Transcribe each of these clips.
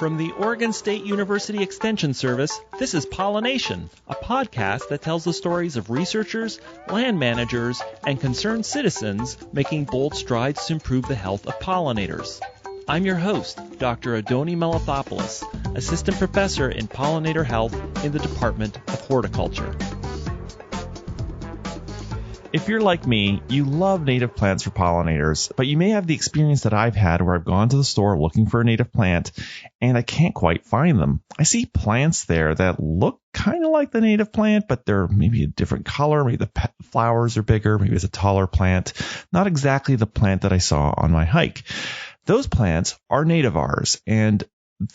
From the Oregon State University Extension Service, this is Pollination, a podcast that tells the stories of researchers, land managers, and concerned citizens making bold strides to improve the health of pollinators. I'm your host, Dr. Adoni Melithopoulos, Assistant Professor in Pollinator Health in the Department of Horticulture. If you're like me, you love native plants for pollinators, but you may have the experience that I've had where I've gone to the store looking for a native plant and I can't quite find them. I see plants there that look kind of like the native plant, but they're maybe a different color. Maybe the flowers are bigger. Maybe it's a taller plant. Not exactly the plant that I saw on my hike. Those plants are nativars, and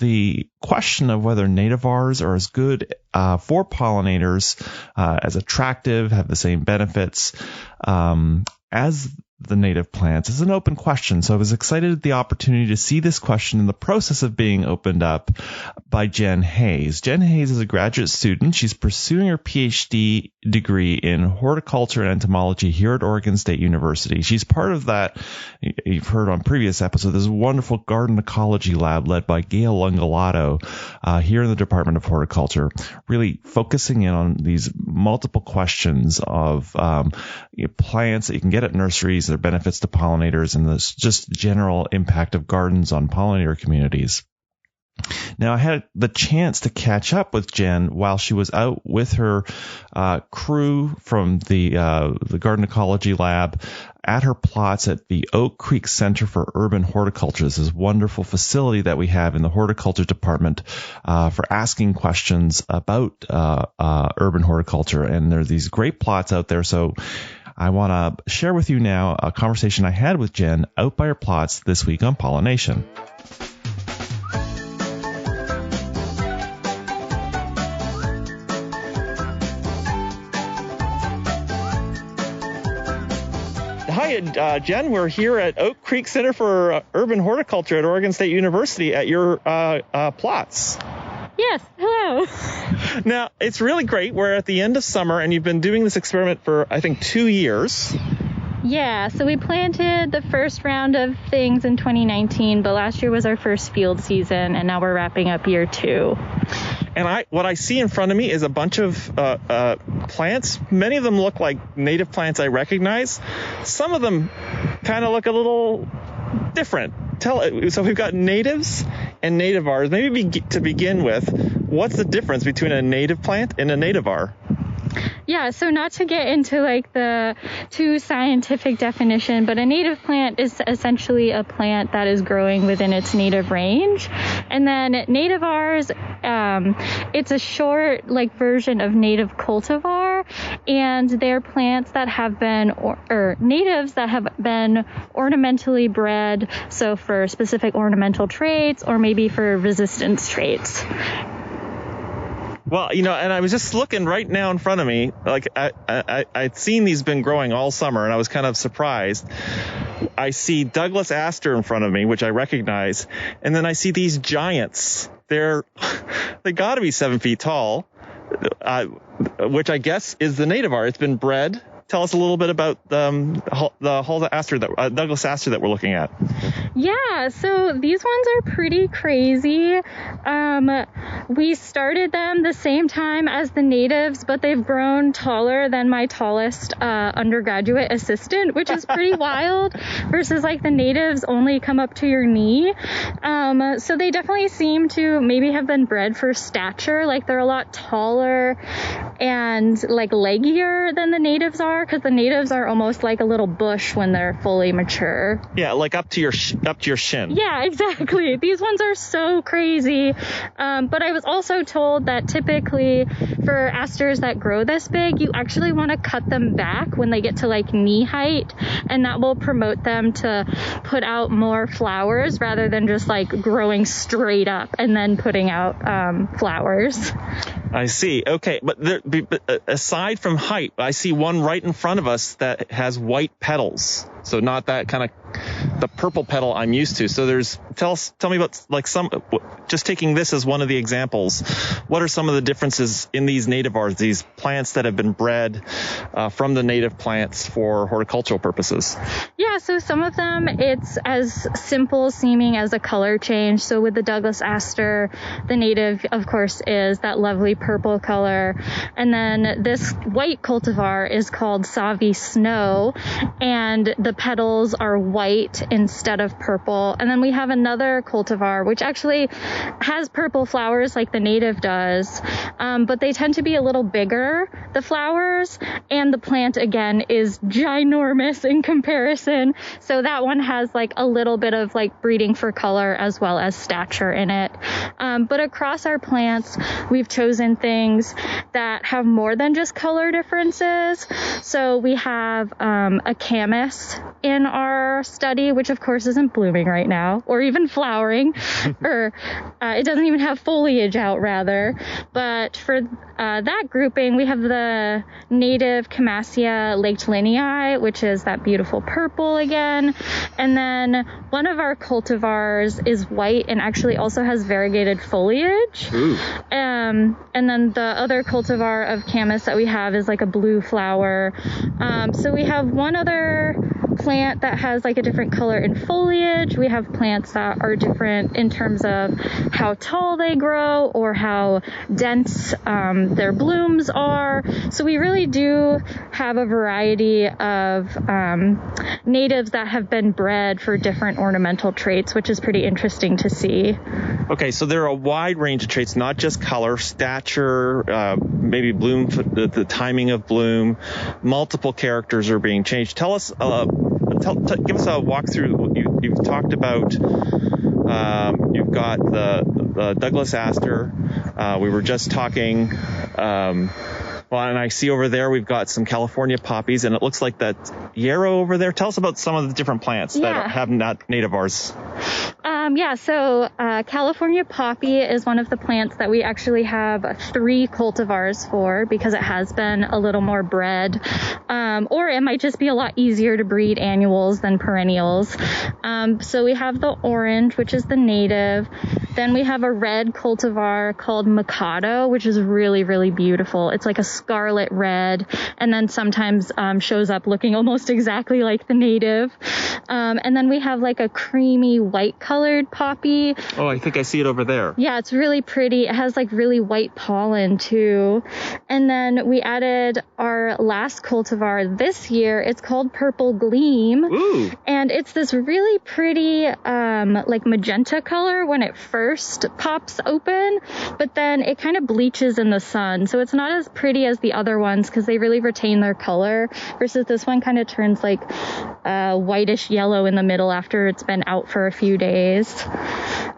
the question of whether nativars are as good for pollinators, as attractive, have the same benefits as the native plants is an open question. So I was excited at the opportunity to see this question in the process of being opened up by Jen Hayes. Jen Hayes is a graduate student. She's pursuing her PhD degree in horticulture and entomology here at Oregon State University. She's part of that, you've heard on previous episodes, this wonderful garden ecology lab led by Gail Lungalato here in the Department of Horticulture, really focusing in on these multiple questions of plants that you can get at nurseries, their benefits to pollinators, and this just general impact of gardens on pollinator communities. Now, I had the chance to catch up with Jen while she was out with her crew from the Garden Ecology Lab at her plots at the Oak Creek Center for Urban Horticulture. This is a wonderful facility that we have in the horticulture department for asking questions about urban horticulture. And there are these great plots out there. So I want to share with you now a conversation I had with Jen out by her plots this week on pollination. Hi, Jen. We're here at Oak Creek Center for Urban Horticulture at Oregon State University at your plots. Yes. Hello. Now, it's really great. We're at the end of summer, and you've been doing this experiment for, I think, 2 years. Yeah, so we planted the first round of things in 2019, but last year was our first field season, and now we're wrapping up year 2. And what I see in front of me is a bunch of plants. Many of them look like native plants I recognize. Some of them kind of look a little different. So we've got natives and nativars. Maybe to begin with, what's the difference between a native plant and a nativar? Yeah, so not to get into like the too scientific definition, but a native plant is essentially a plant that is growing within its native range. And then nativars, it's a short version of native cultivar, and they're plants that have been or natives that have been ornamentally bred, so for specific ornamental traits or maybe for resistance traits. Well, and I was just looking right now in front of me, I'd seen these been growing all summer, and I was kind of surprised. I see Douglas aster in front of me, which I recognize, and then I see these giants. They got to be 7 feet tall, which I guess is the nativar. It's been bred. Tell us a little bit about the Douglas aster that we're looking at. Yeah, so these ones are pretty crazy. We started them the same time as the natives, but they've grown taller than my tallest undergraduate assistant, which is pretty wild, versus the natives only come up to your knee. So they definitely seem to maybe have been bred for stature. They're a lot taller and leggier than the natives are, because the natives are almost like a little bush when they're fully mature. Yeah, up to your shin. Yeah, exactly. These ones are so crazy. But I was also told that typically for asters that grow this big, you actually want to cut them back when they get to knee height, and that will promote them to put out more flowers rather than just growing straight up and then putting out flowers. I see. Okay, but aside from height, I see one right in front of us that has white petals. So not that kind of the purple petal I'm used to. So tell me about like just taking this as one of the examples. What are some of the differences in these nativars, these plants that have been bred from the native plants for horticultural purposes? Yeah, so some of them, it's as simple seeming as a color change. So with the Douglas aster, the native, of course, is that lovely purple color. And then this white cultivar is called Savi Snow, and the petals are white instead of purple. And then we have another cultivar, which actually has purple flowers like the native does, but they tend to be a little bigger, the flowers, and the plant, again, is ginormous in comparison. So that one has like a little bit of like breeding for color as well as stature in it. But across our plants, we've chosen things that have more than just color differences. So we have a camas in our study, which of course isn't blooming right now or even flowering, or it doesn't even have foliage out, rather. But for that grouping, we have the native Camassia Lechlinii, which is that beautiful purple again. And then one of our cultivars is white and actually also has variegated foliage. And then the other cultivar of camas that we have is like a blue flower. So we have one other plant that has like a different color in foliage. We have plants that are different in terms of how tall they grow or how dense their blooms are. So we really do have a variety of natives that have been bred for different ornamental traits, which is pretty interesting to see. Okay, so there are a wide range of traits, not just color, stature, maybe bloom, the timing of bloom. Multiple characters are being changed. Tell us, give us a walkthrough. You've talked about, you've got the Douglas aster. We were just talking. Well, and I see over there we've got some California poppies, and it looks like that yarrow over there. Tell us about some of the different plants that have nativars. So California poppy is one of the plants that we actually have 3 cultivars for because it has been a little more bred, or it might just be a lot easier to breed annuals than perennials. So we have the orange, which is the native. Then we have a red cultivar called Mikado, which is really, really beautiful. It's like a scarlet red, and then sometimes shows up looking almost exactly like the native. And then we have like a creamy white colored poppy. Oh, I think I see it over there. Yeah, it's really pretty. It has like really white pollen too. And then we added our last cultivar this year. It's called Purple Gleam. Ooh. And it's this really pretty like magenta color when it first pops open, but then it kind of bleaches in the sun. So it's not as pretty as the other ones because they really retain their color, versus this one kind of turns like whitish yellow in the middle after it's been out for a few days.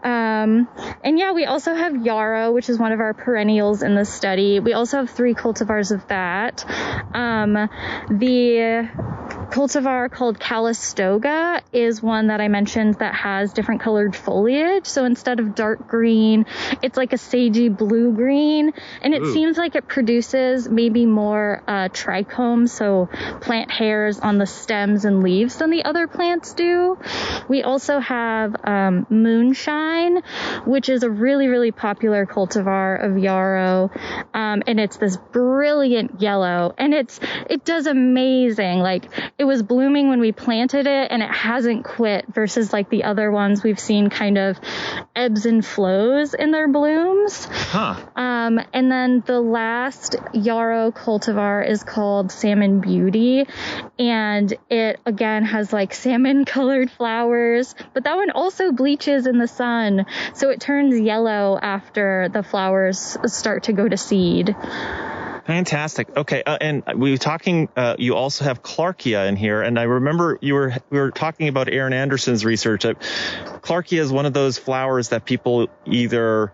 And yeah, we also have yarrow, which is one of our perennials in the study. We also have 3 cultivars of that. The cultivar called Calistoga is one that I mentioned that has different colored foliage. So instead of dark green, it's like a sagey blue green, and it seems like it produces maybe more trichomes, so plant hairs on the stems and leaves, than the other plants do. We also have Moonshine, which is a really, really popular cultivar of yarrow, and it's this brilliant yellow, and it does amazing. Like, it was blooming when we planted it, and it hasn't quit, versus like the other ones we've seen kind of ebbs and flows in their blooms. And then the last yarrow cultivar is called Salmon Beauty, and it again has like salmon colored flowers, but that one also bleaches in the sun, so it turns yellow after the flowers start to go to seed. Fantastic. Okay, and we were talking. You also have Clarkia in here, and I remember we were talking about Aaron Anderson's research. Clarkia is one of those flowers that people either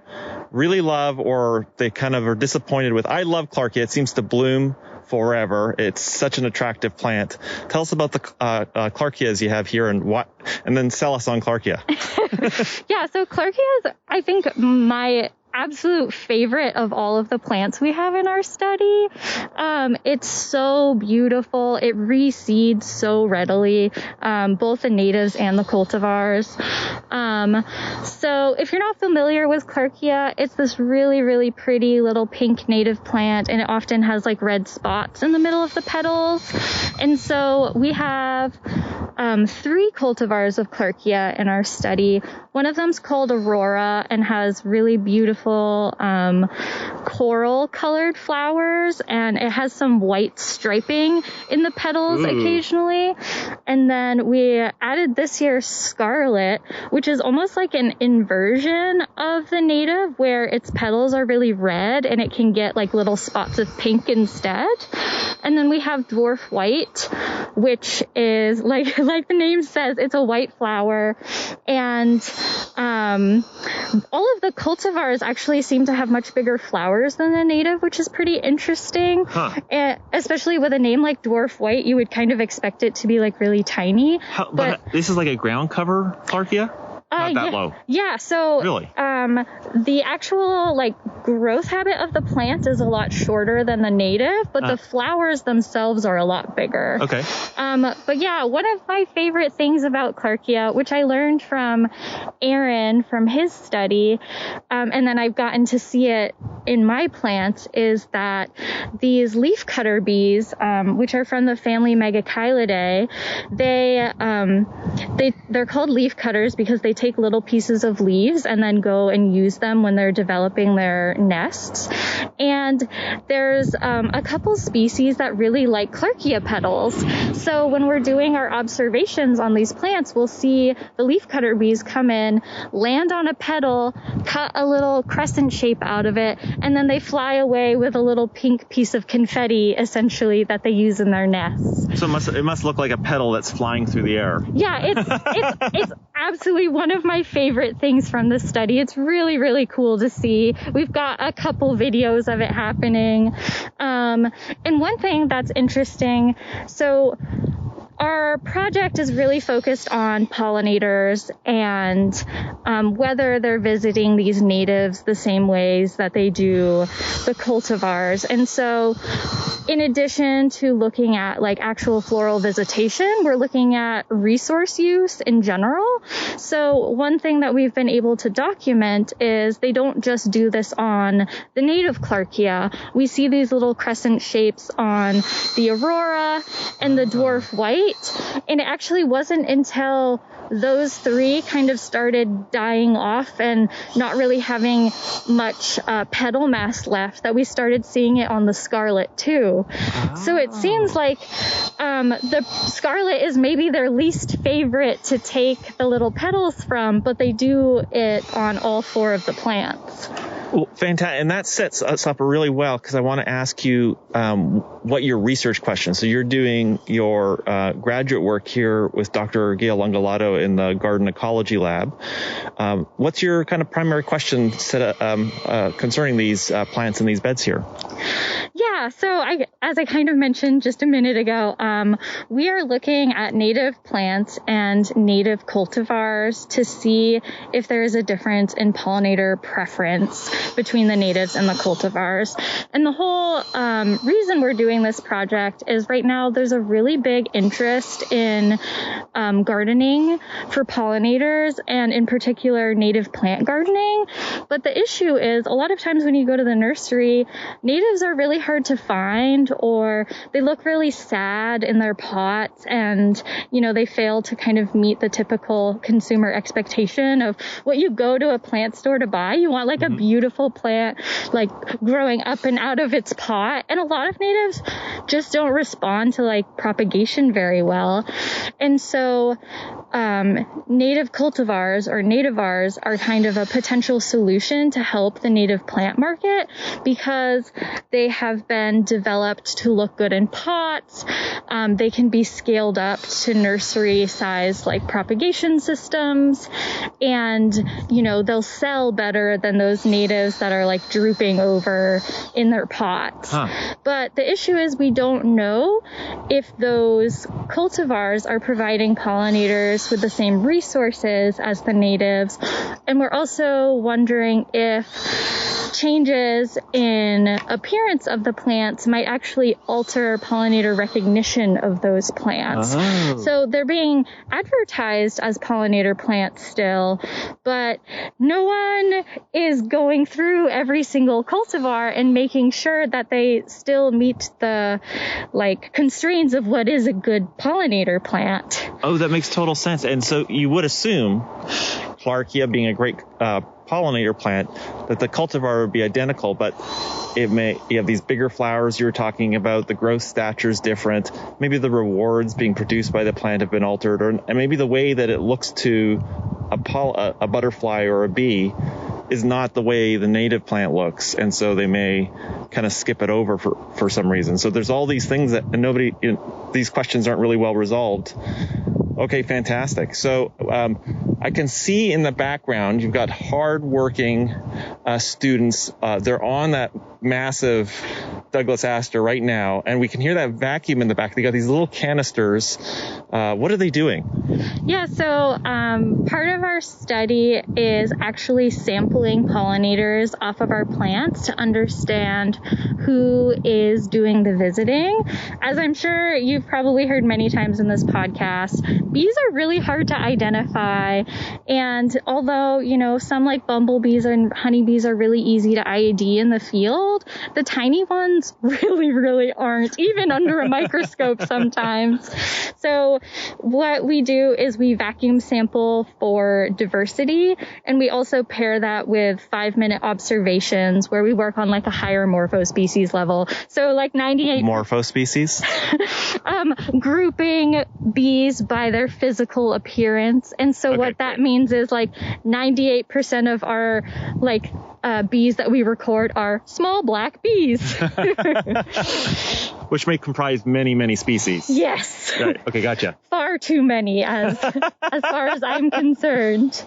really love or they kind of are disappointed with. I love Clarkia. It seems to bloom forever. It's such an attractive plant. Tell us about the Clarkias you have here, and then sell us on Clarkia. Yeah, so Clarkia is, I think, my absolute favorite of all of the plants we have in our study. It's so beautiful. It reseeds so readily, both the natives and the cultivars. So if you're not familiar with Clarkia, it's this really, really pretty little pink native plant, and it often has like red spots in the middle of the petals. And so we have 3 cultivars of Clarkia in our study. One of them's called Aurora and has really beautiful coral colored flowers, and it has some white striping in the petals occasionally. And then we added this year's Scarlet, which is almost like an inversion of the native, where its petals are really red and it can get like little spots of pink instead. And then we have Dwarf White, which is like the name says, it's a white flower. And all of the cultivars actually seem to have much bigger flowers than the native, which is pretty interesting. And especially with a name like Dwarf White, you would kind of expect it to be like really tiny. But this is like a ground cover Clarkia? Not that low. Yeah. So really, the actual like growth habit of the plant is a lot shorter than the native, but the flowers themselves are a lot bigger. Okay. But yeah, one of my favorite things about Clarkia, which I learned from Aaron from his study, and then I've gotten to see it in my plants, is that these leafcutter bees, which are from the family Megachilidae, they're called leafcutters because they take little pieces of leaves and then go and use them when they're developing their nests. And there's a couple species that really like Clarkia petals. So when we're doing our observations on these plants, we'll see the leafcutter bees come in, land on a petal, cut a little crescent shape out of it, and then they fly away with a little pink piece of confetti, essentially, that they use in their nests. So it must look like a petal that's flying through the air. Yeah, it's absolutely one of my favorite things from this study. It's really, really cool to see. We've got a couple videos of it happening. And one thing that's interesting, so our project is really focused on pollinators and whether they're visiting these natives the same ways that they do the cultivars. And so in addition to looking at like actual floral visitation, we're looking at resource use in general. So one thing that we've been able to document is they don't just do this on the native Clarkia. We see these little crescent shapes on the Aurora and the Dwarf White. And it actually wasn't until those 3 kind of started dying off and not really having much petal mass left that we started seeing it on the Scarlet too. So it seems like the Scarlet is maybe their least favorite to take the little petals from, but they do it on all 4 of the plants. Well, fantastic. And that sets us up really well, because I want to ask you what your research questions. So you're doing your graduate work here with Dr. Gail Lungalato in the Garden Ecology Lab. What's your kind of primary question concerning these plants in these beds here? Yeah, so as I kind of mentioned just a minute ago, we are looking at native plants and native cultivars to see if there is a difference in pollinator preference between the natives and the cultivars. And the whole reason we're doing this project is right now there's a really big interest in gardening for pollinators, and in particular native plant gardening. But the issue is a lot of times when you go to the nursery, natives are really hard to find, or they look really sad in their pots, and they fail to kind of meet the typical consumer expectation of what you go to a plant store to buy. You want like a beautiful plant like growing up and out of its pot, and a lot of natives just don't respond to like propagation very well. And so native cultivars or nativars are kind of a potential solution to help the native plant market, because they have been developed to look good in pots. They can be scaled up to nursery size like propagation systems, and they'll sell better than those natives that are like drooping over in their pots. But the issue is we don't know if those cultivars are providing pollinators with the same resources as the natives, And we're also wondering if changes in appearance of the plants might actually alter pollinator recognition of those plants. Oh. So they're being advertised as pollinator plants still, but no one is going through every single cultivar and making sure that they still meet the constraints of what is a good pollinator plant. Oh, that makes total sense. And so you would assume, Clarkia being a great pollinator plant, that the cultivar would be identical, but you have these bigger flowers you were talking about, the growth stature is different, maybe the rewards being produced by the plant have been altered, and maybe the way that it looks to a butterfly or a bee is not the way the native plant looks, and so they may kind of skip it over for some reason. So there's all these things that these questions aren't really well resolved. Okay, fantastic. So I can see in the background you've got hard-working students. They're on that massive Douglas aster right now, and we can hear that vacuum in the back. They got these little canisters. What are they doing? Yeah, so part of our study is actually sampling pollinators off of our plants to understand who is doing the visiting. As I'm sure you've probably heard many times in this podcast, bees are really hard to identify. And although, some like bumblebees and honeybees are really easy to ID in the field, the tiny ones really, really aren't, even under a microscope sometimes. So what we do is we vacuum sample for diversity, and we also pair that with 5-minute observations where we work on a higher morphospecies level. So 98 morphospecies? Grouping bees by their physical appearance. And so what that means is 98% of our bees that we record are small black bees. Which may comprise many, many species. Yes. Right. Okay, gotcha. Far too many as far as I'm concerned.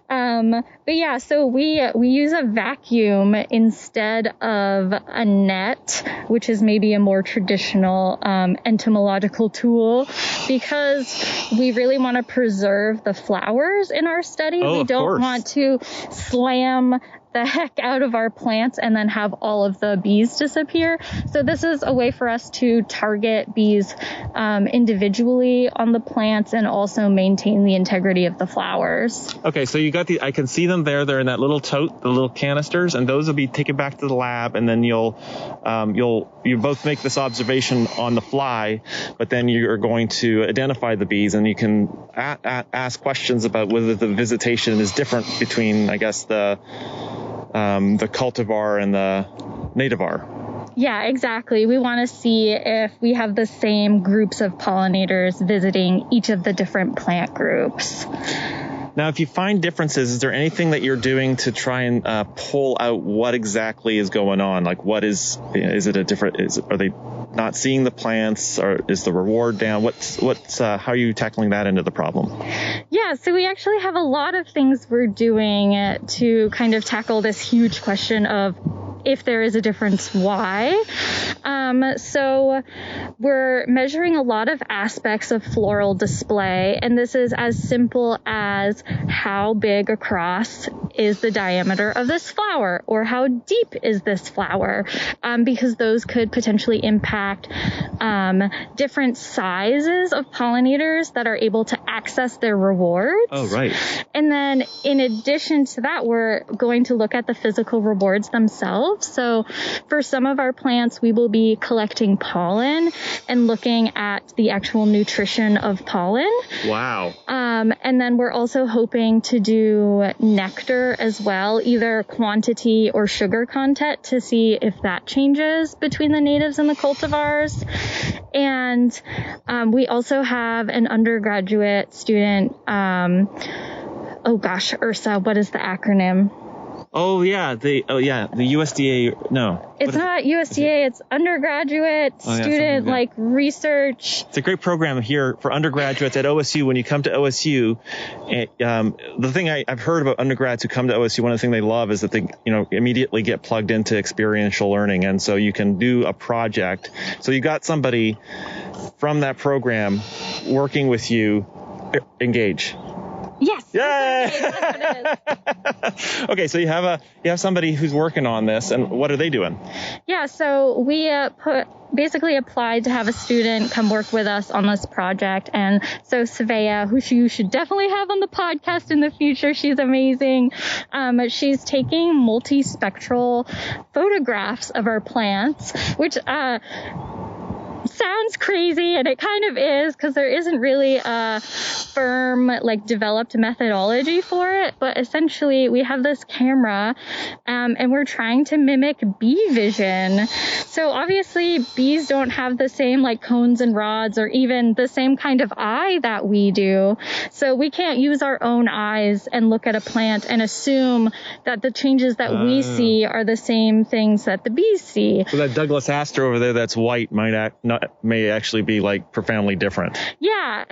But yeah, so we use a vacuum instead of a net, which is maybe a more traditional entomological tool, because we really want to preserve the flowers in our study. We don't want to slam the heck out of our plants and then have all of the bees disappear. So this is a way for us to target bees individually on the plants and also maintain the integrity of the flowers. Okay, so you got I can see them there. They're in that little tote, the little canisters, and those will be taken back to the lab, and then you both make this observation on the fly, but then you're going to identify the bees, and you can ask questions about whether the visitation is different between, I guess, the cultivar and the nativar. Yeah, exactly. We want to see if we have the same groups of pollinators visiting each of the different plant groups. Now, if you find differences, is there anything that you're doing to try and pull out what exactly is going on? Is it a different, are they not seeing the plants, or is the reward down? How are you tackling that end of the problem? Yeah, so we actually have a lot of things we're doing to kind of tackle this huge question of if there is a difference, why? So we're measuring a lot of aspects of floral display, and this is as simple as how big across is the diameter of this flower, or how deep is this flower, because those could potentially impact different sizes of pollinators that are able to access their rewards. Oh, right. And then in addition to that, we're going to look at the physical rewards themselves. So for some of our plants, we will be collecting pollen and looking at the actual nutrition of pollen. Wow. And then we're also hoping to do nectar as well, either quantity or sugar content, to see if that changes between the natives and the cultivars. And we also have an undergraduate student, URSA, what is the acronym? The USDA. No, it's not USDA. It's undergraduate student research. It's a great program here for undergraduates at OSU. When you come to OSU, the thing I've heard about undergrads who come to OSU, one of the things they love is that they immediately get plugged into experiential learning, and so you can do a project. So you got somebody from that program working with you. Engage. Yes, Yay! That's what it is. Okay, so you have somebody who's working on this, and what are they doing? Yeah, so we basically applied to have a student come work with us on this project. And so Savea, who you should definitely have on the podcast in the future, she's amazing. She's taking multispectral photographs of our plants, which sounds crazy, and it kind of is, because there isn't really a firm, developed methodology for it. But essentially, we have this camera, and we're trying to mimic bee vision. So obviously, bees don't have the same cones and rods, or even the same kind of eye that we do. So we can't use our own eyes and look at a plant and assume that the changes that we see are the same things that the bees see. So that Douglas aster over there that's white may actually be profoundly different. Yeah.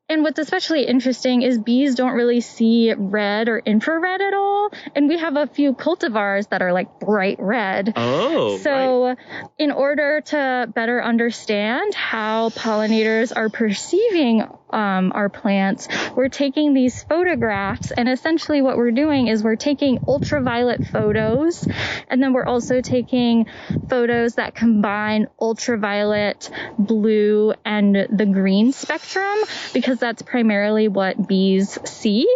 And what's especially interesting is bees don't really see red or infrared at all. And we have a few cultivars that are bright red. Oh. So right. In order to better understand how pollinators are perceiving our plants, we're taking these photographs, and essentially what we're doing is we're taking ultraviolet photos, and then we're also taking photos that combine ultraviolet, blue, and the green spectrum, because that's primarily what bees see.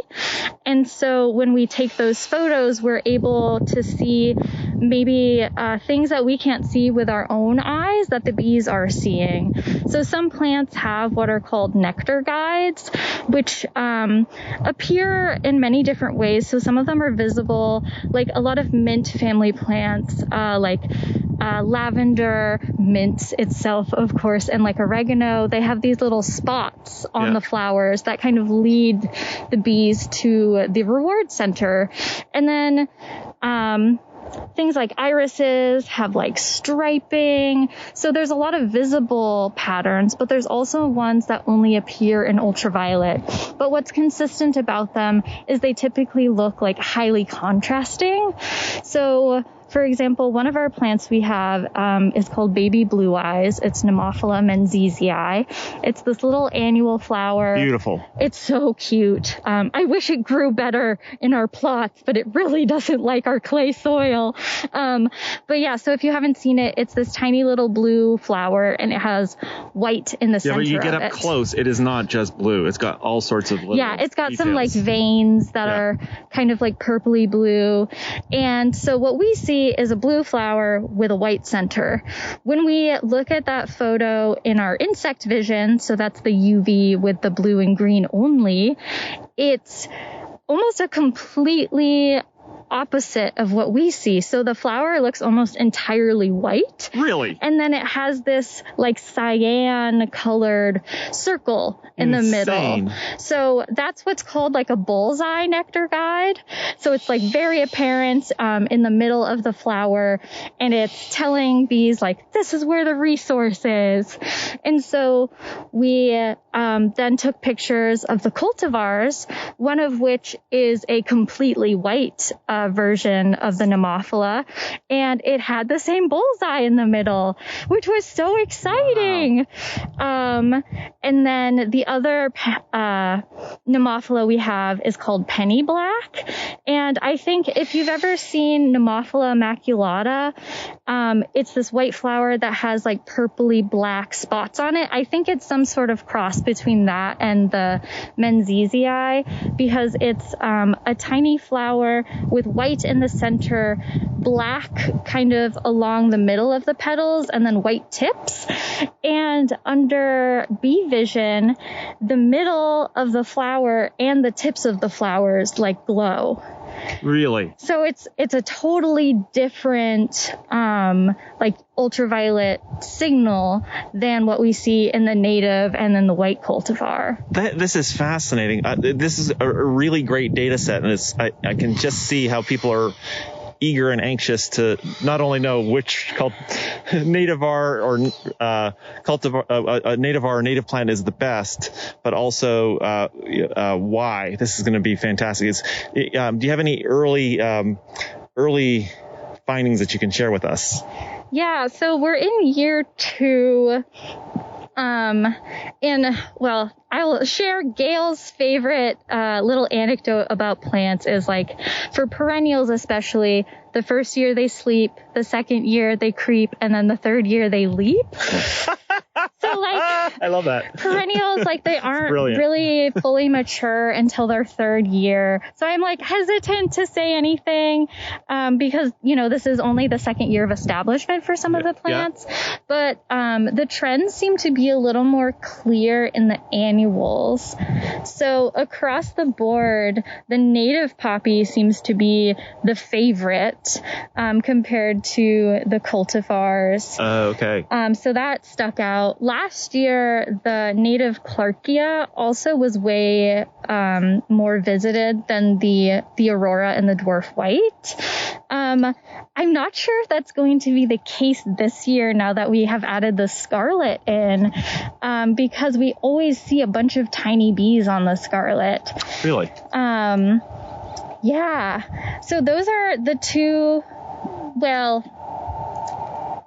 And so when we take those photos, we're able to see maybe things that we can't see with our own eyes that the bees are seeing. So some plants have what are called nectar guides, which appear in many different ways. So some of them are visible, like a lot of mint family plants, lavender, mint itself, of course, and oregano. They have these little spots on the flowers that kind of lead the bees to the reward center. And then things like irises have striping. So there's a lot of visible patterns, but there's also ones that only appear in ultraviolet. But what's consistent about them is they typically look highly contrasting. So for example, one of our plants we have is called baby blue eyes. It's Nemophila menziesii. It's this little annual flower. Beautiful. It's so cute. I wish it grew better in our plots, but it really doesn't like our clay soil. But yeah, so if you haven't seen it, it's this tiny little blue flower, and it has white in the center of it. Yeah, but you get up close, it is not just blue. It's got all sorts of little it's got details. some veins that are kind of purpley blue. And so what we see is a blue flower with a white center. When we look at that photo in our insect vision, so that's the UV with the blue and green only, it's almost a completely opposite of what we see. So the flower looks almost entirely white. Really? And then it has this cyan colored circle in the middle. So that's what's called a bullseye nectar guide. So it's very apparent in the middle of the flower, and it's telling bees this is where the resource is. And so we then took pictures of the cultivars, one of which is a completely white version of the Nemophila, and it had the same bullseye in the middle, which was so exciting. Wow. And then the other Nemophila we have is called penny black, and I think if you've ever seen Nemophila maculata, it's this white flower that has purpley black spots on it. I think it's some sort of cross between that and the menziesii, because it's a tiny flower with white in the center, black kind of along the middle of the petals, and then white tips. And under bee vision, the middle of the flower and the tips of the flowers glow. Really? So it's a totally different ultraviolet signal than what we see in the native and then the white cultivar. This is fascinating. This is a really great data set, and I can just see how people are eager and anxious to not only know which nativar or nativar or native plant is the best, but also why. This is going to be fantastic. Do you have any early findings that you can share with us? Yeah, so we're in year 2 Well, I'll share Gail's favorite little anecdote about plants is like for perennials, especially the first year they sleep, the second year they creep, and then the third year they leap. So like, I love that. Perennials, like they aren't really fully mature until their third year. So I'm like hesitant to say anything because, you know, this is only the second year of establishment for some of the plants. Yeah. But the trends seem to be a little more clear in the annuals. So across the board, the native poppy seems to be the favorite compared to the cultivars. Okay. So that stuck out. Last year, the native Clarkia also was way more visited than the Aurora and the dwarf white. I'm not sure if that's going to be the case this year now that we have added the scarlet in, because we always see a bunch of tiny bees on the scarlet. Really? Yeah. So those are the two, well,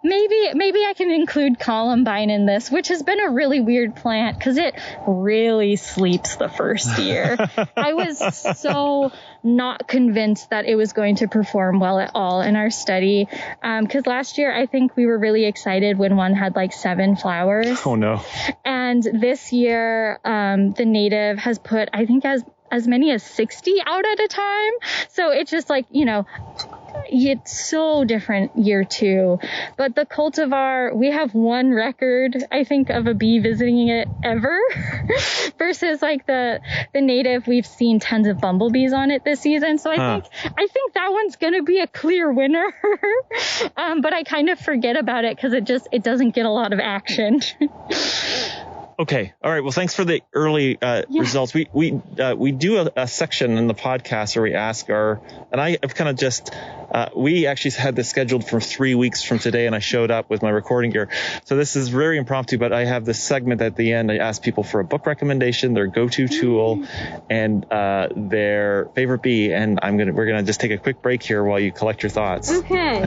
maybe I can include columbine in this, which has been a really weird plant because it really sleeps the first year. I was so not convinced that it was going to perform well at all in our study. Because last year, I think we were really excited when one had like 7 flowers. Oh, no. And this year, the native has put, I think, as many as 60 out at a time. So it's just like, you know, it's so different year 2. But the cultivar, we have one record, I think, of a bee visiting it ever versus like the native, we've seen tons of bumblebees on it this season. So I think that one's going to be a clear winner. But I kind of forget about it because it doesn't get a lot of action. Okay. All right. Well, thanks for the early results. We do a section in the podcast where we ask and I've kind of just, we actually had this scheduled for 3 weeks from today, and I showed up with my recording gear. So this is very impromptu, but I have this segment at the end. I ask people for a book recommendation, their go-to tool, and their favorite bee. And we're gonna just take a quick break here while you collect your thoughts. Okay.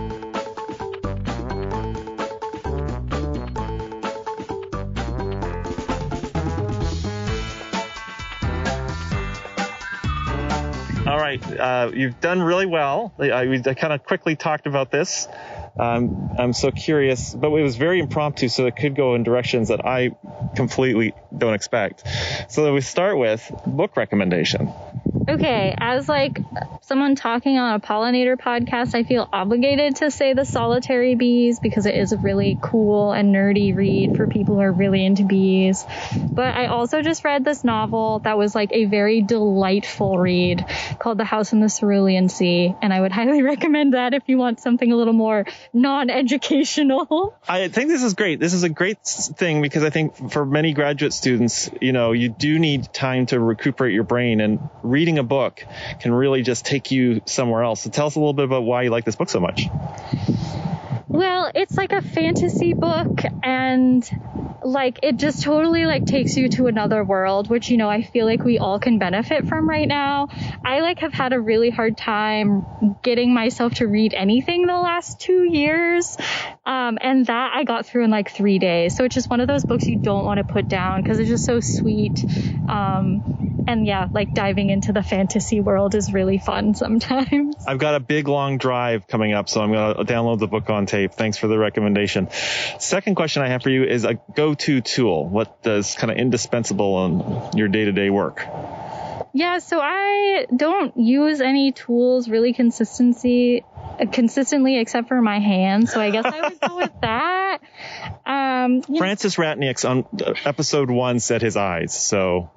All right. You've done really well. I kind of quickly talked about this. I'm so curious, but it was very impromptu, so it could go in directions that I completely don't expect. So we start with book recommendation. Okay, as like someone talking on a pollinator podcast, I feel obligated to say The Solitary Bees because it is a really cool and nerdy read for people who are really into bees. But I also just read this novel that was like a very delightful read called The House in the Cerulean Sea, and I would highly recommend that if you want something a little more non-educational. I think this is great. This is a great thing because I think for many graduate students, you know, you do need time to recuperate your brain, and reading a book can really just take you somewhere else. So tell us a little bit about why you like this book so much. Well, it's like a fantasy book, and like it just totally like takes you to another world, which, you know, I feel like we all can benefit from right now. I like have had a really hard time getting myself to read anything the last 2 years. And that I got through in like 3 days. So it's just one of those books you don't want to put down because it's just so sweet. And yeah, like diving into the fantasy world is really fun sometimes. I've got a big long drive coming up, so I'm going to download the book on tape. Thanks for the recommendation. Second question I have for you is a go-to tool. What is kind of indispensable in your day-to-day work? Yeah, so I don't use any tools really consistently except for my hands. So I guess I would go with that. Francis Ratnick's on episode 1 said his eyes, so...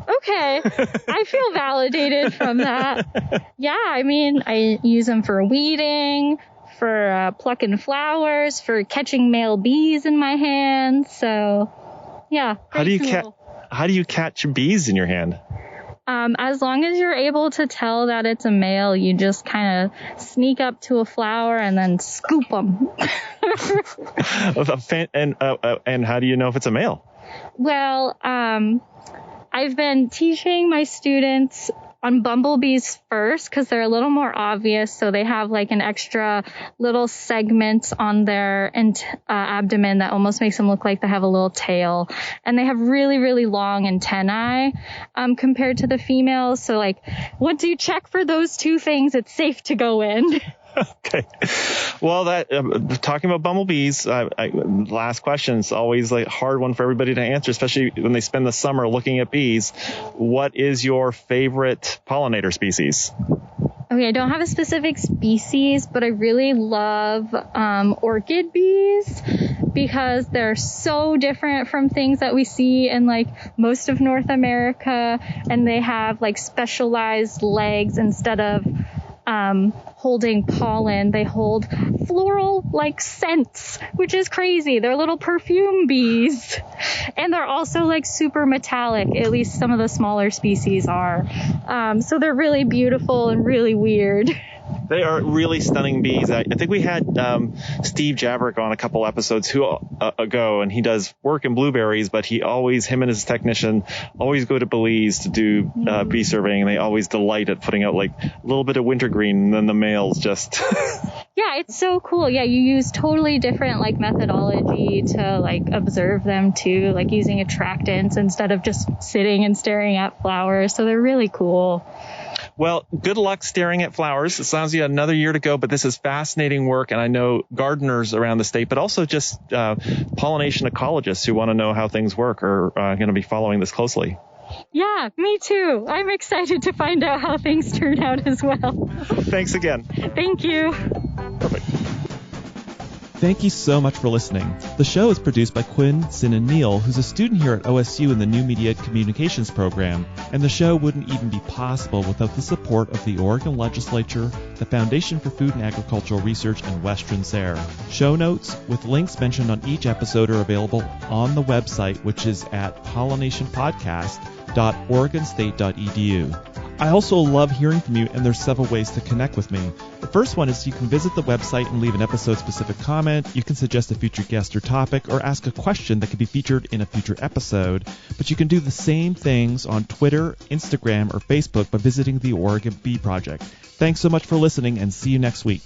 Okay, I feel validated from that. Yeah, I mean, I use them for weeding, for plucking flowers, for catching male bees in my hand. So, yeah. How do you catch bees in your hand? As long as you're able to tell that it's a male, you just kind of sneak up to a flower and then scoop them. And how do you know if it's a male? Well, I've been teaching my students on bumblebees first because they're a little more obvious. So they have like an extra little segment on their abdomen that almost makes them look like they have a little tail. And they have really, really long antennae compared to the females. So like once you check for those two things, it's safe to go in. Okay. Well, talking about bumblebees, last question is always like a hard one for everybody to answer, especially when they spend the summer looking at bees. What is your favorite pollinator species? Okay, I don't have a specific species, but I really love orchid bees because they're so different from things that we see in like most of North America, and they have like specialized legs instead of holding pollen. They hold floral like scents, which is crazy. They're little perfume bees, and they're also like super metallic. At least some of the smaller species are. So they're really beautiful and really weird. They are really stunning bees. I think we had Steve Jabrick on a couple episodes ago, and he does work in blueberries, but him and his technician always go to Belize to do bee surveying, and they always delight at putting out like a little bit of wintergreen, and then the males just... Yeah, it's so cool. Yeah, you use totally different like methodology to like observe them too, like using attractants instead of just sitting and staring at flowers. So they're really cool. Well, good luck staring at flowers. It sounds you have another year to go, but this is fascinating work. And I know gardeners around the state, but also just pollination ecologists who want to know how things work are going to be following this closely. Yeah, me too. I'm excited to find out how things turn out as well. Thanks again. Thank you. Perfect. Thank you so much for listening. The show is produced by Quinn Sin and Neal, who's a student here at OSU in the New Media Communications program, and the show wouldn't even be possible without the support of the Oregon Legislature, the Foundation for Food and Agricultural Research, and Western SARE. Show notes with links mentioned on each episode are available on the website, which is at pollination.podcast.oregonstate.edu. I also love hearing from you, and there's several ways to connect with me. The first one is you can visit the website and leave an episode-specific comment. You can suggest a future guest or topic, or ask a question that could be featured in a future episode. But you can do the same things on Twitter, Instagram, or Facebook by visiting the Oregon Bee Project. Thanks so much for listening, and see you next week.